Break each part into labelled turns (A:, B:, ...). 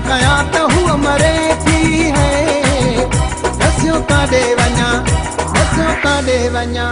A: कया तो हुआ मरे थी है नस्यों का देवन्या नस्यों का देवन्या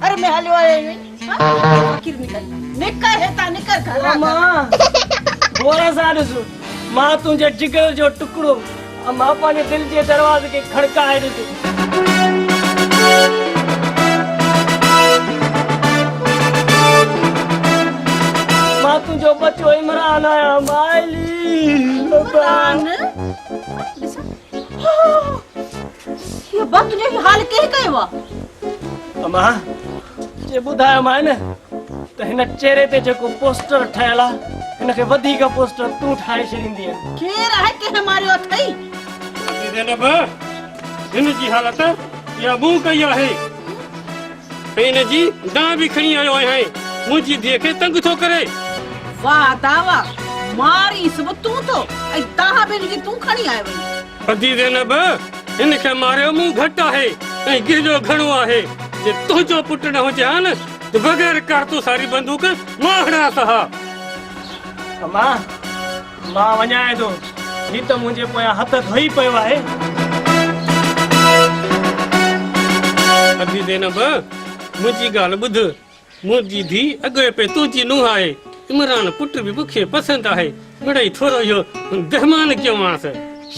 B: घर में हलो फकीर निकर है ता निकर घर
C: मां बोला साडसु मां तुझे जिगर जो टुकड़ो मां पाने दिल के दरवाजे के खड़काए ॾिठो मां तुझो बच्चो इमरान आया माइली
B: इमरान ये बात तुझे हाल के कयो
C: मां जे बुधायो मां न त हिन चेहरे ते जेको पोस्टर ठहियल आहे हिनखे वधीक पोस्टर तूं ठाहे छॾींदी
B: केर आहे के मारियो अथई
D: ज़ैनब हिन जी हालत या मूं कई आहे हिन जी दां बि खणी आयो आहे मुंहिंजी धीअ खे तंग थो करे
B: वाह दावा मारी सब तूं तो ऐं दाह बि जी तूं खणी आयो वई
D: अदी ज़ैनब हिन खे मारियो मूं घटि आहे ऐं गिजो घणो आहे जे तुंहिंजो पुटु न हुजे हा न त बग़ैर कारतूस सारी बंदूक मां हणां सहा
C: मां वञाए थो ही त मुंहिंजे पोयां हथ धोई पियो आहे
D: अदी ज़ैनब मुंहिंजी ॻाल्हि ॿुध मुंहिंजी धीउ अॻे पे तुंहिंजी नुंहुं आहे इमरान पुटु बि मूंखे पसंदि आहे मिड़ई थोरो इहो दहमान कयोमांसि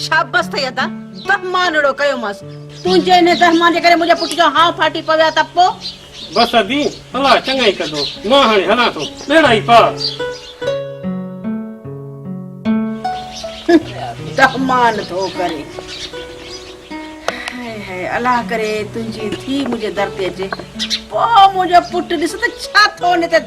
B: शाबाश थई अदा दहमानड़ो कयोमांसि तुंहिंजे इन दहमान जे करे मुंहिंजे पुट जो हाव फाटी पविया त पोइ
D: बस अदी हला चङा ई कदो मां हाणे हलां थो ॿेड़ा ई पा
B: दहमान थो करे हाय हाय अल्लाह करे तुंहिंजी थी मुंहिंजे दर ते अचे पोइ मुंहिंजो पुटु ॾिस त छा थो ने ते